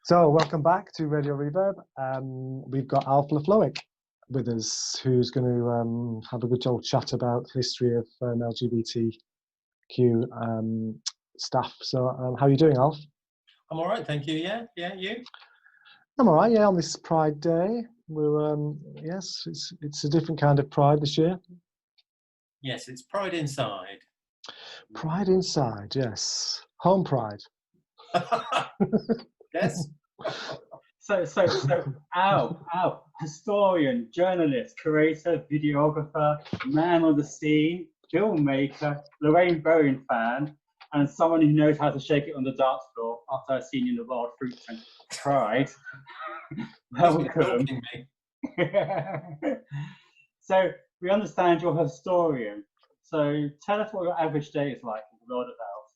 So, welcome back to Radio Reverb. We've got Alf Le Flohic with us, who's going to have a good old chat about the history of LGBTQ staff. So, how are you doing, Alf? I'm all right, thank you. Yeah, you? I'm all right. Yeah, on this Pride Day, we're yes, it's a different kind of Pride this year. Yes, it's Pride inside. Pride inside, yes, home Pride. Yes. So, Al, historian, journalist, creator, videographer, man on the scene, filmmaker, Lorraine Bowen fan, and someone who knows how to shake it on the dance floor after I've seen you in the Wild Fruits and Pride. Welcome. So, we understand you're a historian. So, tell us what your average day is like in the world of Alf.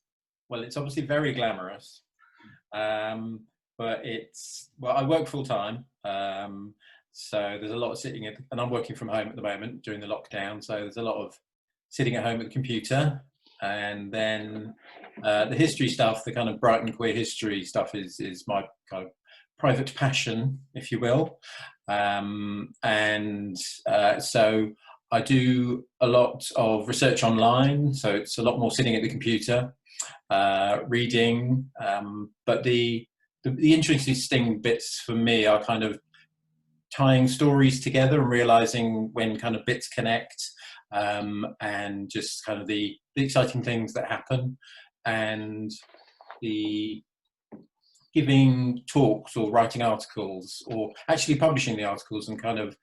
Well, it's obviously very glamorous. But I work full time, so there's a lot of sitting and I'm working from home at the moment during the lockdown, so there's a lot of sitting at home at the computer, and then the history stuff, the kind of Brighton queer history stuff is my kind of private passion, if you will, so I do a lot of research online, so it's a lot more sitting at the computer, reading, but the interesting bits for me are kind of tying stories together and realizing when kind of bits connect, and just kind of the exciting things that happen, and the giving talks or writing articles or actually publishing the articles and kind of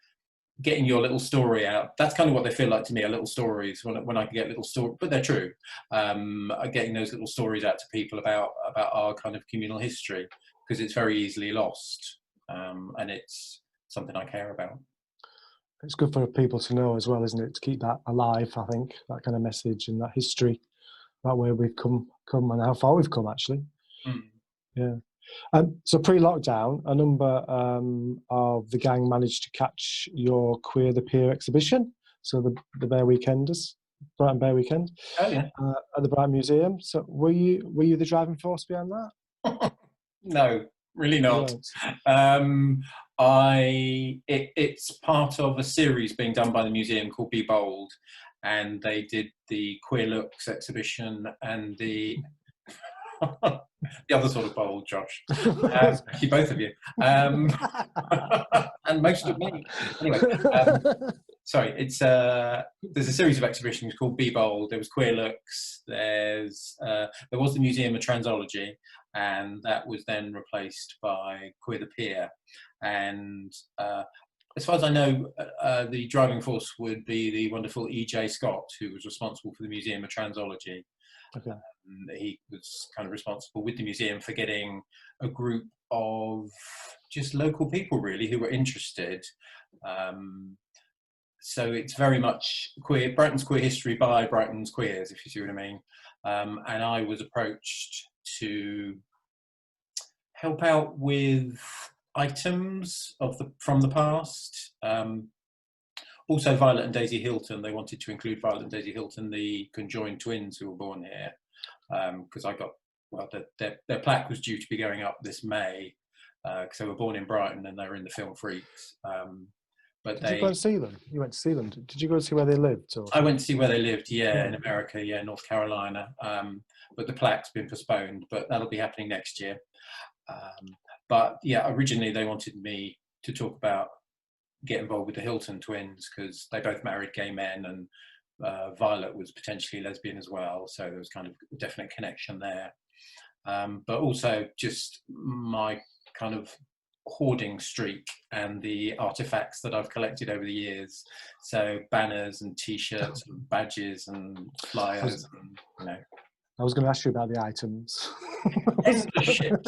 getting your little story out. That's kind of what they feel like to me, are little stories, when I can get little stories, but they're true. Getting those little stories out to people about our kind of communal history, because it's very easily lost, and it's something I care about. It's good for people to know as well, isn't it? To keep that alive, I think, that kind of message and that history, that way we've come and how far we've come, actually. Mm. Yeah. So pre-lockdown, a number of the gang managed to catch your Queer the Pier exhibition, so the Bear Weekenders, Brighton Bear Weekend, Oh yeah, at the Brighton Museum. So were you the driving force behind that? No, really not. It's part of a series being done by the museum called Be Bold, and they did the Queer Looks exhibition and the the other sort of bold, Josh. Actually, both of you. And most of me. Anyway, sorry, it's there's a series of exhibitions called Be Bold. There was Queer Looks. There was the Museum of Transology, and that was then replaced by Queer the Pier. And as far as I know, the driving force would be the wonderful E.J. Scott, who was responsible for the Museum of Transology. Okay. He was kind of responsible with the museum for getting a group of just local people, really, who were interested. So it's very much Brighton's queer history by Brighton's queers, if you see what I mean. And I was approached to help out with items from the past. Also, Violet and Daisy Hilton. They wanted to include Violet and Daisy Hilton, the conjoined twins who were born here, because their plaque was due to be going up this May, because they were born in Brighton and they were in the film Freaks. But Did you go and see them? You went to see them. Did you go and see where they lived? Or? I went to see where they lived, yeah, in America, yeah, North Carolina. But the plaque's been postponed, but that'll be happening next year. But yeah, originally they wanted me to talk about, get involved with the Hilton twins, because they both married gay men, and Violet was potentially lesbian as well, so there was kind of a definite connection there. But also just my kind of hoarding streak and the artifacts that I've collected over the years, so banners and t-shirts and badges and flyers, and you know. I was going to ask you about the items. Endless shit.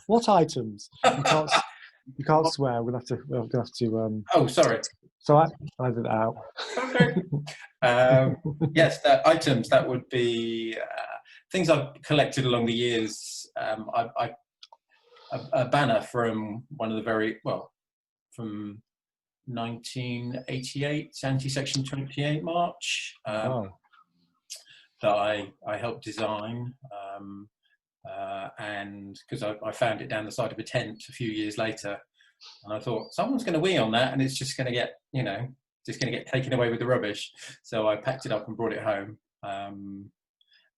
What items? You can't swear. We're gonna have to. Oh, sorry. So I did it out. Okay. Yes, items. That would be things I've collected along the years. A banner from one of the from 1988, Anti-Section 28 March. That I helped design. and because I found it down the side of a tent a few years later, and I thought someone's going to wee on that, and it's just going to get, just going to get taken away with the rubbish. So I packed it up and brought it home.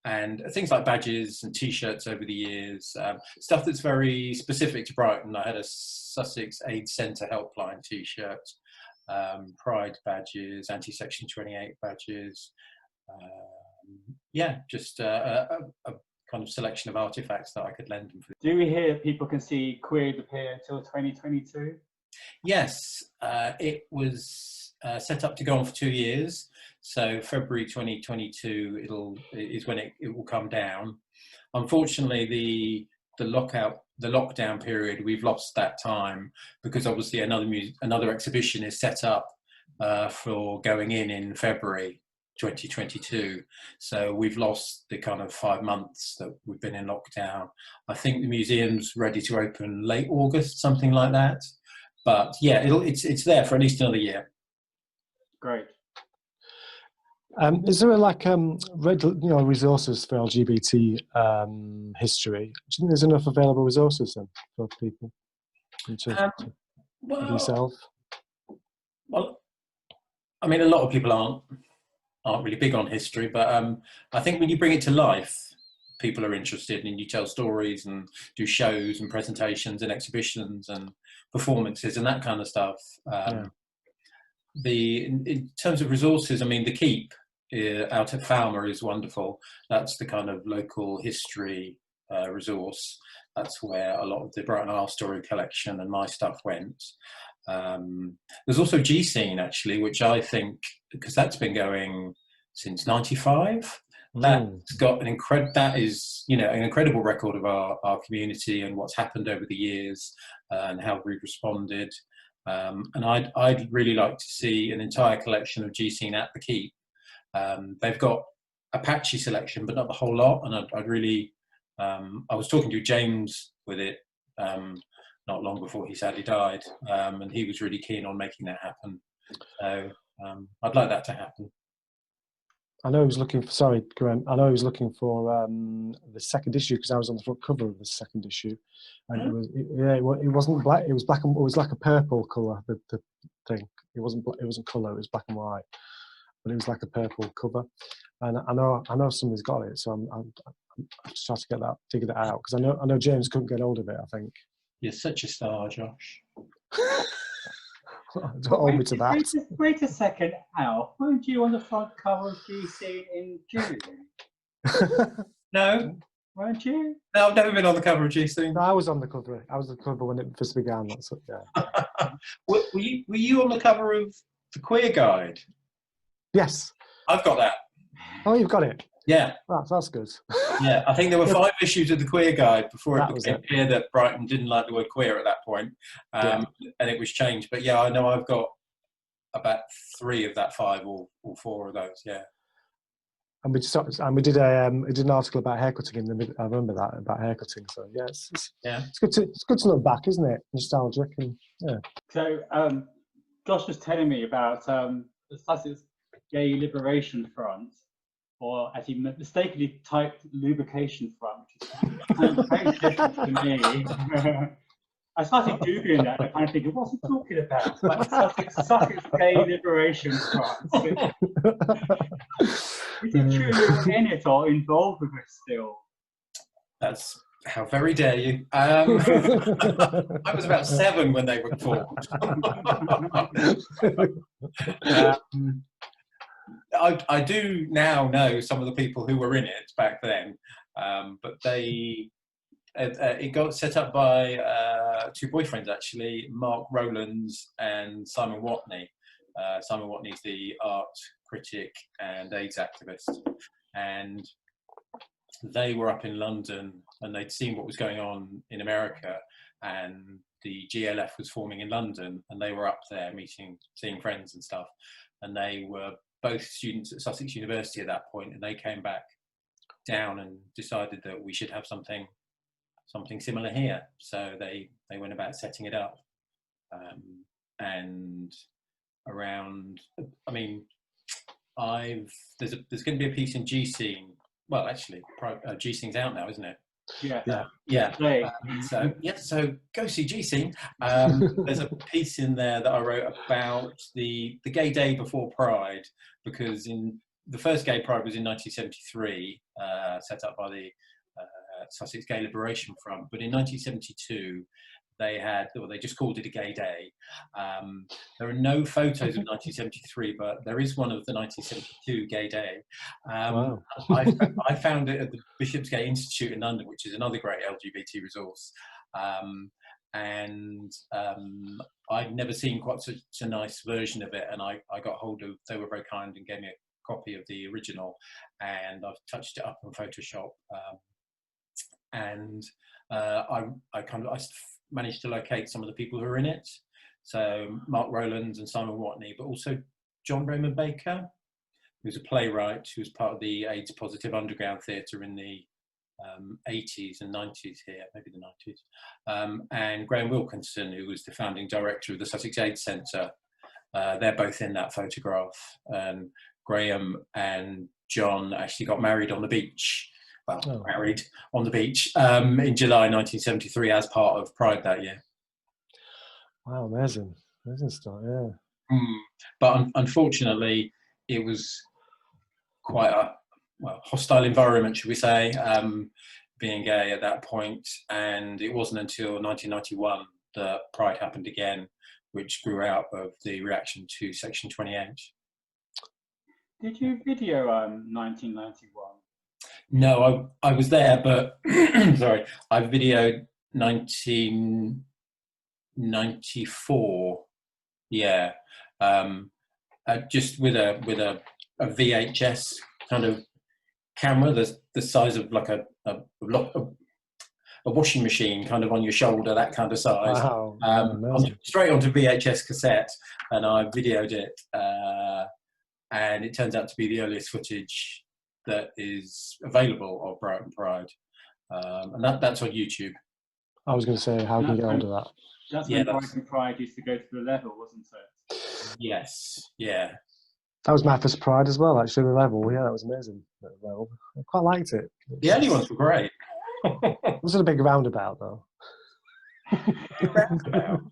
And things like badges and T-shirts over the years, stuff that's very specific to Brighton. I had a Sussex AIDS Centre helpline T-shirt, Pride badges, Anti-Section 28 badges. Just a kind of selection of artefacts that I could lend them. Do we hear people can see Queer the Peer until 2022? Yes, it was set up to go on for 2 years. So February 2022 is when it will come down. Unfortunately, the lockdown period, we've lost that time, because obviously another exhibition is set up for going in February 2022. So we've lost the kind of 5 months that we've been in lockdown. I think the museum's ready to open late August, something like that. But yeah, it's there for at least another year. Great. Is there resources for LGBT history? Do you think there's enough available resources then for people to yourself? Well, I mean, a lot of people aren't really big on history, but I think when you bring it to life, people are interested, and you tell stories and do shows and presentations and exhibitions and performances and that kind of stuff. In terms of resources, I mean, the Keep out at Falmer is wonderful. That's the kind of local history resource. That's where a lot of the Brighton Art Story collection and my stuff went. There's also G-Scene, actually, which I think, because that's been going since '95, that's got an incredible record of our community and what's happened over the years and how we've responded. And I'd really like to see an entire collection of G-Scene at the Keep. They've got a patchy selection, but not the whole lot. And I'd really, I was talking to James with it not long before he sadly died, and he was really keen on making that happen. So I'd like that to happen. I know he was looking for, sorry, Graham, I know he was looking for the second issue, because I was on the front cover of the second issue. And it wasn't black, it was black and, it was like a purple colour, the thing. It wasn't colour, it was black and white. But it was like a purple cover. And I know somebody's got it, so I'm just trying to figure that out, because I know James couldn't get hold of it, I think. You're such a star, Josh. Don't hold me to that. Wait a second, Al. Weren't you on the front cover of G-Scene in June? No. Weren't you? No, I've never been on the cover of G-Scene. No, I was on the cover. I was on the cover when it first began. That's it, yeah. Were you on the cover of the Queer Guide? Yes. I've got that. Oh, you've got it? Yeah. That's good. Yeah, I think there were 5 issues of the Queer Guide before it became clear that Brighton didn't like the word queer at that point, and it was changed. But yeah, I know I've got about 3 of that 5 or 4 of those. Yeah. And we did an article about haircutting I remember that, about haircutting. So yeah, it's good to look back, isn't it? Nostalgic and yeah. So Josh was telling me about the Sussex Gay Liberation Front, or as he mistakenly typed lubrication front, which is very different to me. I started Googling that and I kind of thinking, what's he talking about? Like Sussex Gay Liberation Front. Is it true you're in it or involved with it still? That's how very dare you. I was about 7 when they were formed. I do now know some of the people who were in it back then, but it got set up by 2 boyfriends, actually, Mark Rowlands and Simon Watney. Simon Watney's the art critic and AIDS activist, and they were up in London and they'd seen what was going on in America, and the GLF was forming in London, and they were up there seeing friends and stuff, and they were both students at Sussex University at that point, and they came back down and decided that we should have something similar here. So they went about setting it up, and around, I mean, there's going to be a piece in G-Scene. Well, actually, G-Scene's out now, isn't it? Yeah. So go see G-Scene. There's a piece in there that I wrote about the gay day before Pride, because the first gay Pride was in 1973, set up by the Sussex Gay Liberation Front, but in 1972 they just called it a gay day. There are no photos of 1973, but there is one of the 1972 gay day. Wow. I found it at the Bishopsgate Institute in London, which is another great LGBT resource. And I'd never seen quite such a nice version of it, and I got hold of, they were very kind and gave me a copy of the original, and I've touched it up on Photoshop. I managed to locate some of the people who are in it. So Mark Rowlands and Simon Watney, but also John Raymond Baker, who's a playwright who was part of the AIDS positive underground theatre in the 80s and 90s here, maybe the 90s. And Graham Wilkinson, who was the founding director of the Sussex AIDS Centre. They're both in that photograph. And Graham and John actually got married on the beach. Married on the beach in July 1973 as part of Pride that year. Wow, amazing stuff, yeah. But unfortunately, it was quite a hostile environment, should we say, being gay at that point. And it wasn't until 1991 that Pride happened again, which grew out of the reaction to Section 28. Did you video 1991? No, I was there, but sorry, I videoed 1994. Yeah, just with a VHS kind of camera, the size of like a washing machine, kind of on your shoulder, that kind of size. Wow, straight onto VHS cassette, and I videoed it, and it turns out to be the earliest footage that is available of Brighton Pride, and that's on YouTube. I was going to say, how can you get hold of that? That's when Brighton Pride used to go to the level, wasn't it? Yes, yeah. That was my first Pride as well, actually, the level. Yeah, that was amazing. The level. I quite liked it. The early ones were great. It wasn't a big roundabout, though. Roundabout?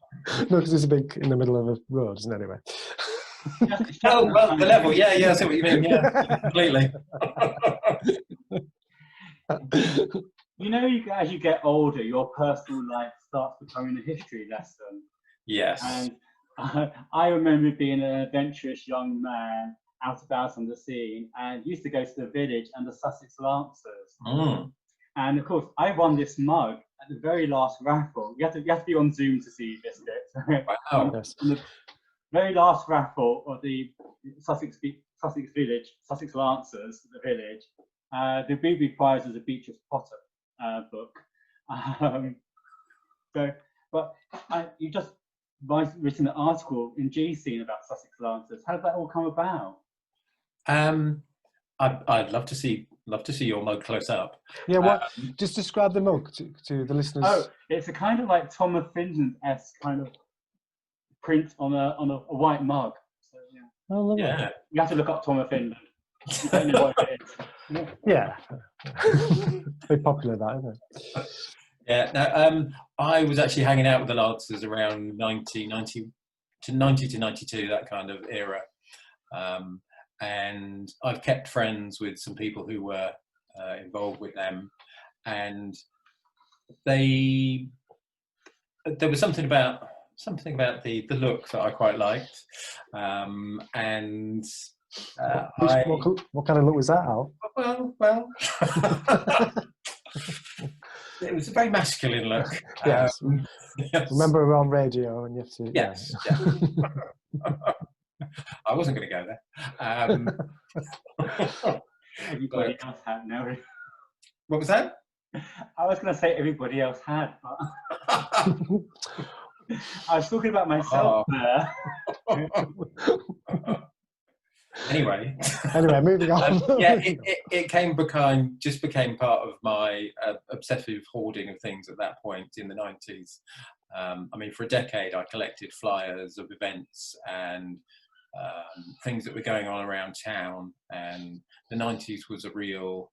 No, because it's a big, in the middle of a road, isn't it, anyway? Oh, well, the level, yeah, I see what you mean, yeah, completely. You know, as you get older, your personal life starts becoming a history lesson. Yes. And I remember being an adventurous young man out about on the scene, and used to go to the village and the Sussex Lancers. And of course, I won this mug at the very last raffle. You have to be on Zoom to see this bit. Wow. Yes. On the very last raffle of the Sussex Village, Sussex Lancers, the village, the BB prize was a Beatrice Potter book. You just written an article in G-Scene about Sussex Lancers. How did that all come about? I'd love to see your mug close up. Yeah, just describe the mug to the listeners. Oh, it's a kind of like Tom of Finland-esque kind of print on a white mug. So, yeah. Oh, lovely. Yeah. You have to look up Tom of Finland. You don't know what it is. Yeah. Very popular, that, isn't it? Yeah. Now, I was actually hanging out with the Lancers around 90 to 92, that kind of era. And I've kept friends with some people who were involved with them, and there was something about the look that I quite liked, and what kind of look was that, Al? Well, it was a very masculine look. Yes. Yes. Remember, we're on radio, and you have to. Yes. Yeah. I wasn't going to go there. Everybody else had now. What was that? I was going to say everybody else had, but I was talking about myself there. Anyway, moving on. it just became part of my obsessive hoarding of things at that point in the 90s. I mean, for a decade, I collected flyers of events and things that were going on around town, and the 90s was a real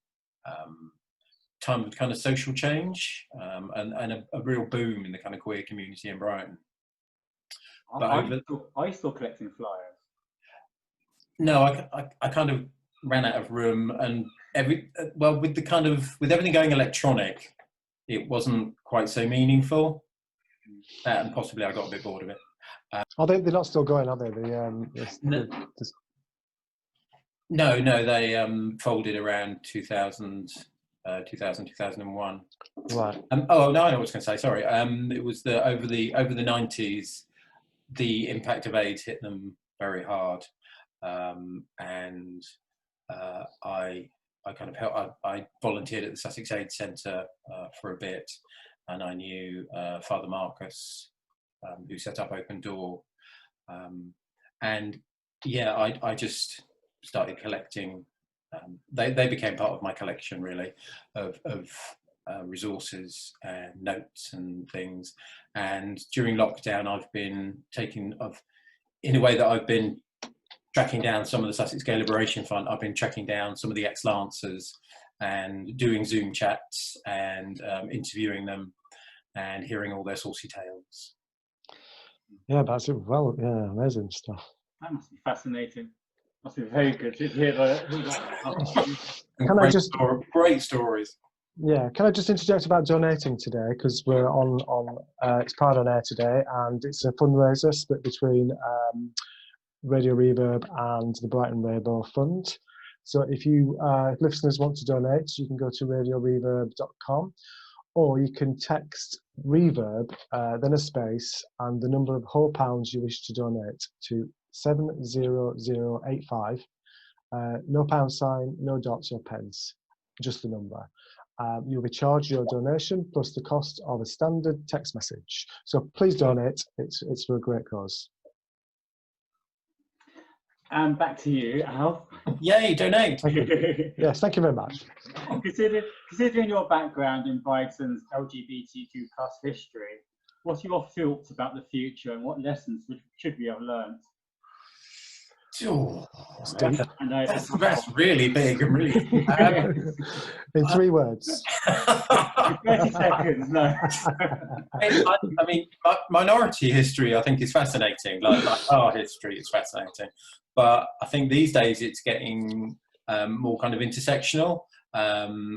time of kind of social change, and a real boom in the kind of queer community in Brighton. Are you still collecting flyers? No, I kind of ran out of room, and with everything going electronic, it wasn't quite so meaningful, and possibly I got a bit bored of it. They're not still going, are they? No, they folded around 2000, 2001. Right. No, I know what I was going to say. Sorry. It was over the 90s, the impact of AIDS hit them very hard, and I kind of helped. I volunteered at the Sussex AIDS Centre for a bit, and I knew Father Marcus, who set up Open Door, and yeah, I just started collecting. They became part of my collection, really, of resources and notes and things. And during lockdown, I've been in a way that I've been tracking down some of the Sussex Gay Liberation Front. I've been tracking down some of the ex-Lancers and doing Zoom chats and interviewing them and hearing all their saucy tales. Yeah, that's it. Well, yeah, amazing stuff. That must be fascinating. Must be very good to hear great stories. Yeah, can I just interject about donating today, because we're on it's Pride on Air today, and it's a fundraiser split between Radio Reverb and the Brighton Rainbow Fund. So if you listeners want to donate, you can go to radioreverb.com, or you can text Reverb, then a space, and the number of whole pounds you wish to donate to 70085. No pound sign, no dots or pence, just the number. You'll be charged your donation plus the cost of a standard text message. So please donate. It's for a great cause. And back to you, Alf. Yay, donate. Thank you. Yes, thank you very much. Considering your background in Brighton's LGBTQ+ history, what are your thoughts about the future and what lessons should we have learned? Oh, that's really big and really in 3 words. 30 seconds, no. I mean, minority history I think is fascinating, like our history is fascinating, but I think these days it's getting more kind of intersectional,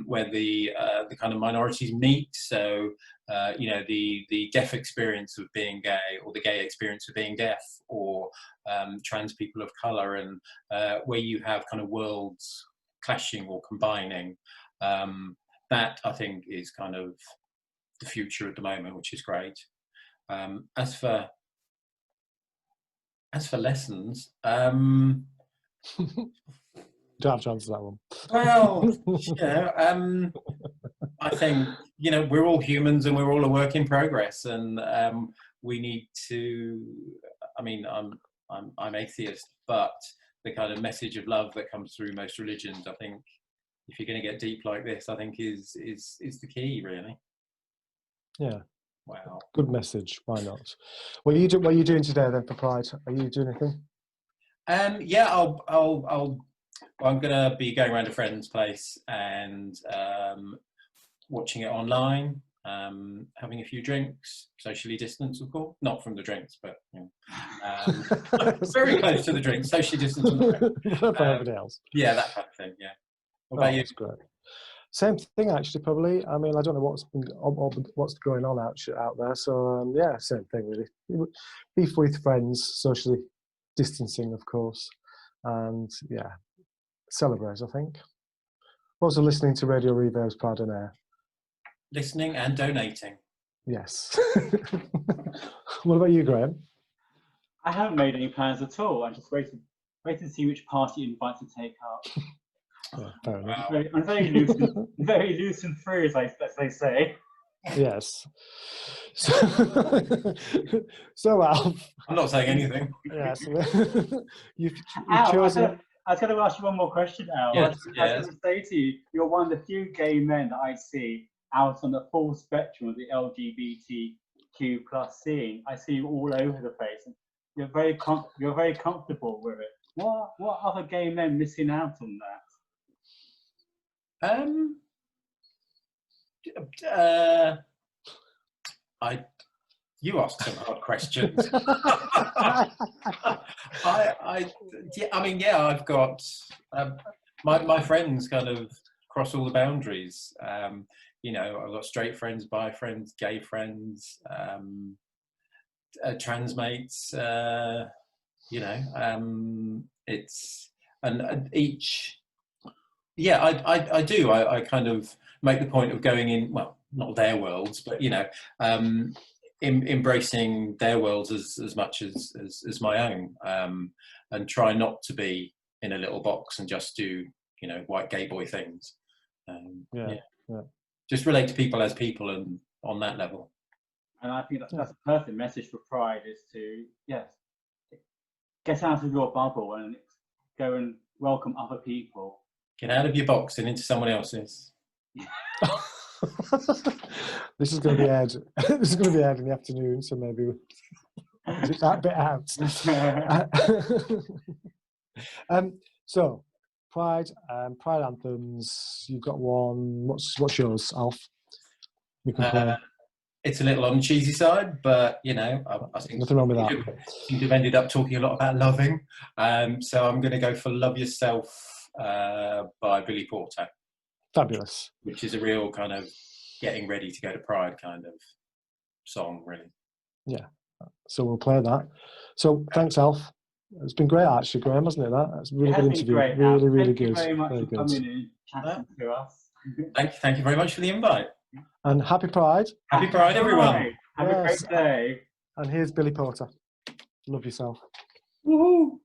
where the kind of minorities meet. So the deaf experience of being gay, or the gay experience of being deaf, or trans people of colour, and where you have kind of worlds clashing or combining. That I think is kind of the future at the moment, which is great. As for lessons, Don't have to answer that one. Well, I think we're all humans and we're all a work in progress, and we need to. I mean, I'm atheist, but the kind of message of love that comes through most religions, I think, if you're going to get deep like this, I think is the key, really. Yeah. Wow. Good message. Why not? What are you doing today then for Pride? Are you doing anything? Yeah, I'm going to be going around a friend's place and watching it online, having a few drinks, socially distanced, of course. Not from the drinks, but very close to the drinks, socially distanced from the drinks. For everybody else. Yeah, that kind of thing, yeah. What about you? That's great. Same thing, actually, probably. I mean, I don't know what's going on out there. So, yeah, same thing, really. Be with friends, socially distancing, of course. And, yeah, celebrate, I think. Also listening to Radio Reverb's Pride on Air. Listening and donating. Yes. What about you, Graham? I haven't made any plans at all. I'm just waiting to see which party invite to take up. Yeah, fair enough. I'm very loose and free, as they say. Yes. So Alf. I'm not saying anything. Yes. you've chosen. I was going to ask you one more question, Al. Yes, I was going to say to you, you're one of the few gay men that I see out on the full spectrum of the LGBTQ+ scene. I see you all over the place. And you're very comfortable with it. What other gay men missing out on that? You asked some hard questions. I've got my friends kind of cross all the boundaries. I've got straight friends, bi friends, gay friends, trans mates. It's and each. Yeah, I do. I kind of make the point of going in. Well, not their worlds, but embracing their worlds as much as my own, and try not to be in a little box and just do white gay boy things. Just relate to people as people, and on that level. And I think that's a perfect message for Pride, is to get out of your bubble and go and welcome other people. Get out of your box and into someone else's. This is going to be aired. This is going to be aired in the afternoon, so maybe edit that bit out. So, Pride anthems. You've got one. What's yours, Alf? You can play. It's a little on the cheesy side, but I think nothing wrong with that. Seem to have ended up talking a lot about loving. So I'm going to go for "Love Yourself" by Billy Porter. Fabulous. Which is a real kind of getting ready to go to Pride kind of song, really. Yeah. So we'll play that. So thanks, Alf. It's been great, actually, Graham, hasn't it? That's a really good interview. Great, really good. Thank you very much for coming in, chatting to us. Thank you very much for the invite. And happy Pride. Happy Pride, everyone. Have a great day. And here's Billy Porter. Love Yourself. Woohoo!